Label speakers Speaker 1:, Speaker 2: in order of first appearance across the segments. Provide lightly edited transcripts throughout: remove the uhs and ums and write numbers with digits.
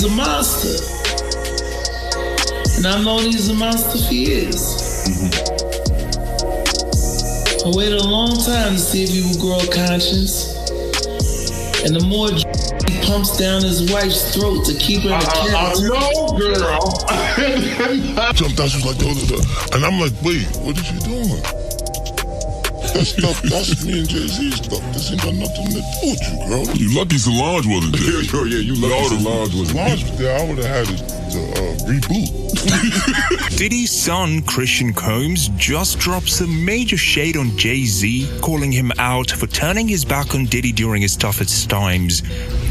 Speaker 1: a monster. And I've known he's a monster for years. I waited a long time to see if he would grow a conscience. And the more he pumps down his wife's throat to keep her in the cat.
Speaker 2: No, girl.
Speaker 3: Jumped out, she was like, and I'm like, wait, what is she doing? That stuff, that's me and Jay-Z stuff. This ain't got nothing to do with you, girl.
Speaker 4: You lucky Solange wasn't there.
Speaker 3: Yeah, you lucky Solange wasn't there. Solange was there, I would have had it to reboot.
Speaker 5: Diddy's son, Christian Combs, just dropped some major shade on Jay-Z, calling him out for turning his back on Diddy during his toughest times.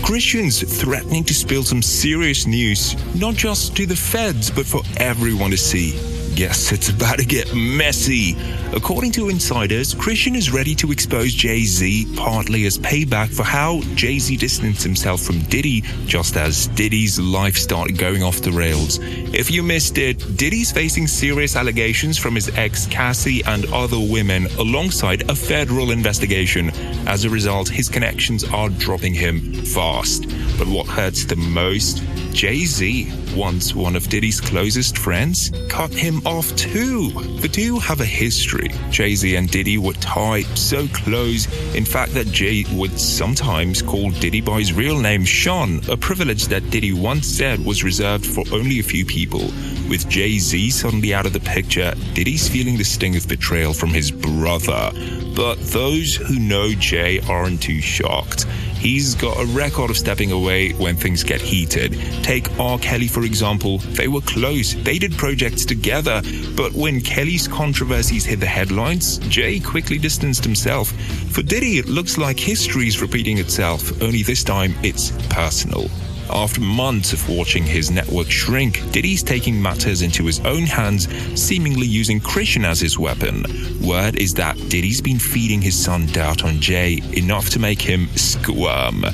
Speaker 5: Christian's threatening to spill some serious news, not just to the feds, but for everyone to see. Yes, it's about to get messy. According to insiders, Christian is ready to expose Jay-Z, partly as payback for how Jay-Z distanced himself from Diddy just as Diddy's life started going off the rails. If you missed it, Diddy's facing serious allegations from his ex Cassie and other women alongside a federal investigation. As a result, his connections are dropping him fast. But what hurts the most? Jay-Z, once one of Diddy's closest friends, cut him off too. The two have a history. Jay-Z and Diddy were tight, so close, in fact, that Jay would sometimes call Diddy by his real name, Sean, a privilege that Diddy once said was reserved for only a few people. With Jay-Z suddenly out of the picture, Diddy's feeling the sting of betrayal from his brother. But those who know Jay aren't too shocked. He's got a record of stepping away when things get heated. Take R. Kelly, for example. They were close. They did projects together. But when Kelly's controversies hit the headlines, Jay quickly distanced himself. For Diddy, it looks like history is repeating itself, only this time it's personal. After months of watching his network shrink, Diddy's taking matters into his own hands, seemingly using Christian as his weapon. Word is that Diddy's been feeding his son doubt on Jay, enough to make him squirm.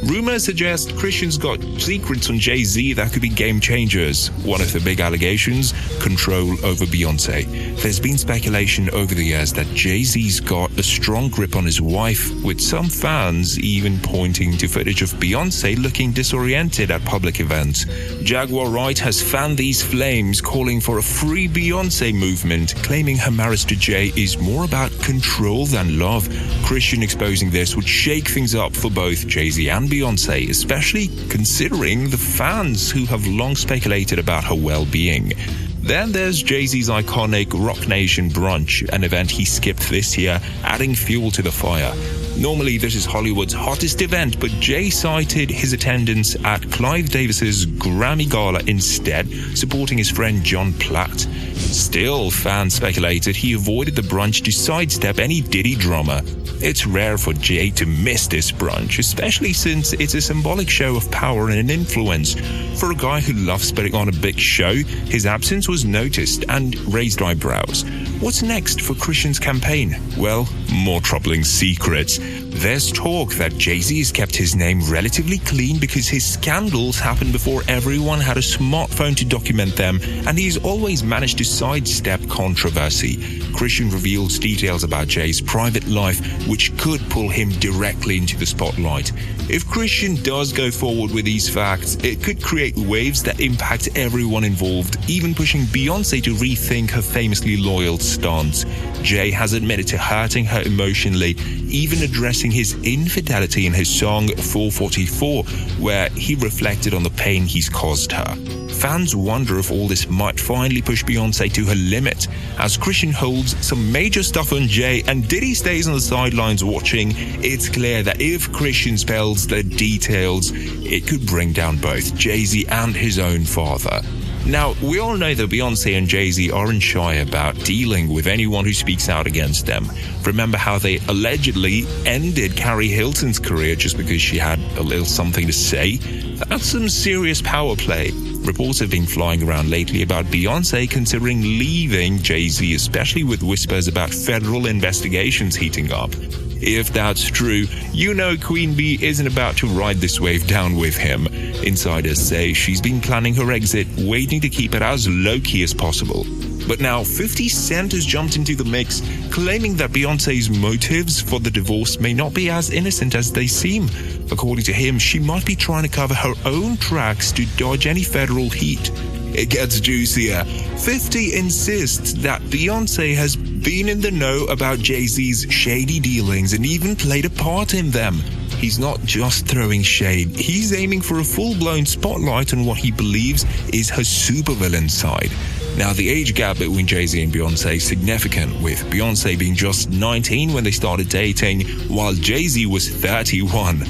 Speaker 5: Rumors suggest Christian's got secrets on Jay-Z that could be game changers. One of the big allegations, control over Beyoncé. There's been speculation over the years that Jay-Z's got a strong grip on his wife, with some fans even pointing to footage of Beyoncé looking disoriented at public events. Jaguar Wright has fanned these flames, calling for a free Beyoncé movement, claiming her marriage to Jay is more about control than love. Christian exposing this would shake things up for both Jay-Z and Beyoncé, especially considering the fans who have long speculated about her well-being. Then there's Jay-Z's iconic Rock Nation brunch, an event he skipped this year, adding fuel to the fire. Normally, this is Hollywood's hottest event, but Jay cited his attendance at Clive Davis's Grammy Gala instead, supporting his friend John Platt. Still, fans speculated he avoided the brunch to sidestep any Diddy drama. It's rare for Jay to miss this brunch, especially since it's a symbolic show of power and influence. For a guy who loves putting on a big show, his absence was noticed and raised eyebrows. What's next for Christian's campaign? Well, more troubling secrets. There's talk that Jay-Z has kept his name relatively clean because his scandals happened before everyone had a smartphone to document them, and he's always managed to sidestep controversy. Christian reveals details about Jay's private life, which could pull him directly into the spotlight. If Christian does go forward with these facts, it could create waves that impact everyone involved, even pushing Beyoncé to rethink her famously loyal stance. Jay has admitted to hurting her emotionally, even addressing his infidelity in his song 444, where he reflected on the pain he's caused her. Fans wonder if all this might finally push Beyoncé to her limit. As Christian holds some major stuff on Jay and Diddy stays on the sidelines watching, it's clear that if Christian spells the details, it could bring down both Jay-Z and his own father. Now, we all know that Beyoncé and Jay-Z aren't shy about dealing with anyone who speaks out against them. Remember how they allegedly ended Carrie Hilton's career just because she had a little something to say? That's some serious power play. Reports have been flying around lately about Beyoncé considering leaving Jay-Z, especially with whispers about federal investigations heating up. If that's true, you know Queen Bee isn't about to ride this wave down with him. Insiders say she's been planning her exit, waiting to keep it as low-key as possible. But now 50 Cent has jumped into the mix, claiming that Beyoncé's motives for the divorce may not be as innocent as they seem. According to him, she might be trying to cover her own tracks to dodge any federal heat. It gets juicier. 50 insists that Beyoncé has been in the know about Jay-Z's shady dealings and even played a part in them. He's not just throwing shade, he's aiming for a full-blown spotlight on what he believes is her supervillain side. Now, the age gap between Jay-Z and Beyoncé is significant, with Beyoncé being just 19 when they started dating, while Jay-Z was 31.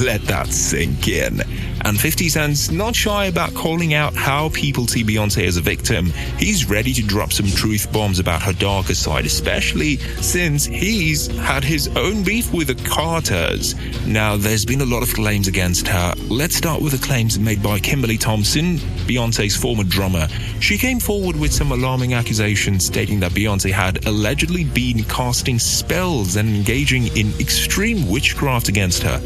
Speaker 5: Let that sink in. And 50 Cent's not shy about calling out how people see Beyoncé as a victim. He's ready to drop some truth bombs about her darker side, especially since he's had his own beef with the Carters. Now, there's been a lot of claims against her. Let's start with the claims made by Kimberly Thompson, Beyoncé's former drummer. She came forward with some alarming accusations stating that Beyoncé had allegedly been casting spells and engaging in extreme witchcraft against her.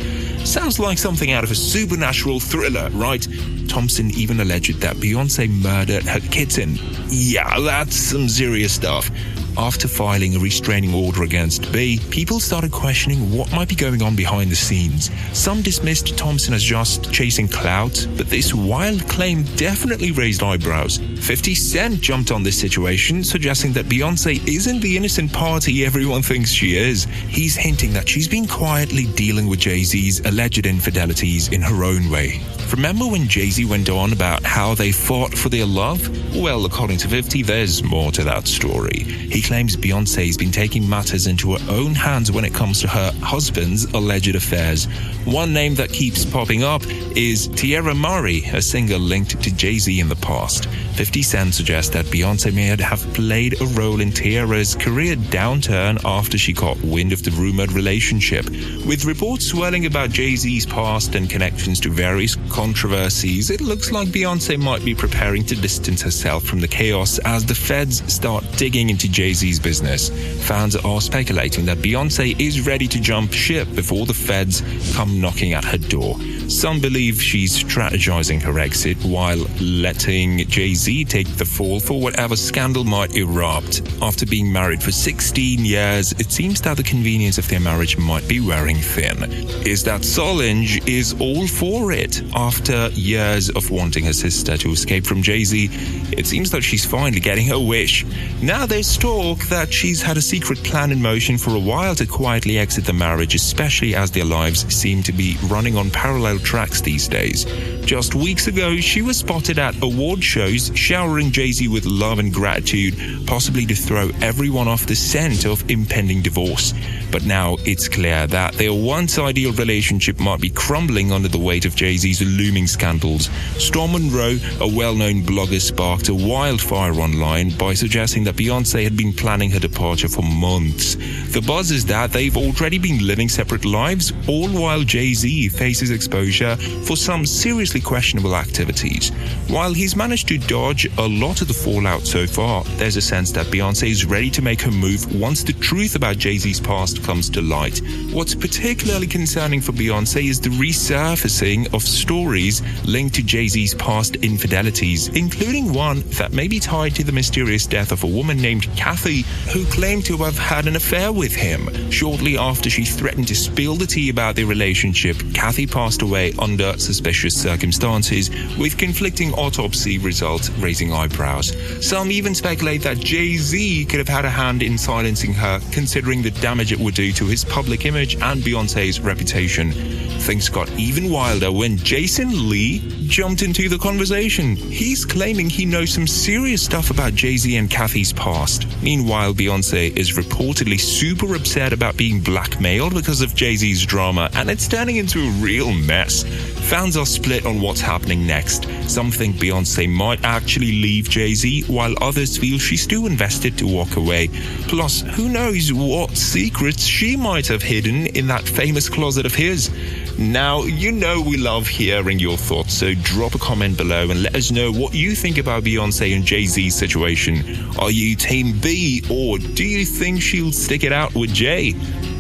Speaker 5: Sounds like something out of a supernatural thriller, right? Thompson even alleged that Beyoncé murdered her kitten. Yeah, that's some serious stuff. After filing a restraining order against B, people started questioning what might be going on behind the scenes. Some dismissed Thompson as just chasing clout, but this wild claim definitely raised eyebrows. 50 Cent jumped on this situation, suggesting that Beyoncé isn't the innocent party everyone thinks she is. He's hinting that she's been quietly dealing with Jay-Z's alleged infidelities in her own way. Remember when Jay-Z went on about how they fought for their love? Well, according to 50, there's more to that story. He claims Beyoncé's been taking matters into her own hands when it comes to her husband's alleged affairs. One name that keeps popping up is Tierra Murray, a singer linked to Jay-Z in the past. 50 Cent suggests that Beyoncé may have played a role in Tierra's career downturn after she caught wind of the rumored relationship. With reports swirling about Jay-Z's past and connections to various controversies, it looks like Beyoncé might be preparing to distance herself from the chaos as the feds start digging into Jay-Z's business. Fans are speculating that Beyoncé is ready to jump ship before the feds come knocking at her door. Some believe she's strategizing her exit while letting Jay-Z take the fall for whatever scandal might erupt. After being married for 16 years, it seems that the convenience of their marriage might be wearing thin. Is that Solange is all for it? After years of wanting her sister to escape from Jay-Z, it seems that she's finally getting her wish. Now there's talk that she's had a secret plan in motion for a while to quietly exit the marriage, especially as their lives seem to be running on parallel tracks these days. Just weeks ago, she was spotted at award shows showering Jay-Z with love and gratitude, possibly to throw everyone off the scent of impending divorce. But now it's clear that their once ideal relationship might be crumbling under the weight of Jay-Z's looming scandals. Storm Monroe, a well-known blogger, sparked a wildfire online by suggesting that Beyoncé had been planning her departure for months. The buzz is that they've already been living separate lives, all while Jay-Z faces exposure for some seriously questionable activities. While he's managed to dodge a lot of the fallout so far, there's a sense that Beyoncé is ready to make her move once the truth about Jay-Z's past comes to light. What's particularly concerning for Beyoncé is the resurfacing of stories linked to Jay-Z's past infidelities, including one that may be tied to the mysterious death of a woman named Kathy, who claimed to have had an affair with him. Shortly after she threatened to spill the tea about their relationship, Kathy passed away under suspicious circumstances, with conflicting autopsy results raising eyebrows. Some even speculate that Jay-Z could have had a hand in silencing her, considering the damage it would do to his public image and Beyoncé's reputation. Things got even wilder when Jason Lee jumped into the conversation. He's claiming he knows some serious stuff about Jay-Z and Kathy's past. Meanwhile, Beyoncé is reportedly super upset about being blackmailed because of Jay-Z's drama, and it's turning into a real mess. Fans are split on what's happening next. Some think Beyoncé might actually leave Jay-Z, while others feel she's too invested to walk away. Plus, who knows what secrets she might have hidden in that famous closet of his. Now, you know we love hearing your thoughts, so drop a comment below and let us know what you think about Beyoncé and Jay-Z's situation. Are you Team B, or do you think she'll stick it out with Jay?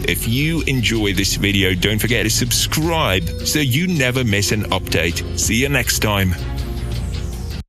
Speaker 5: If you enjoy this video, don't forget to subscribe so you never miss an update. See you next time.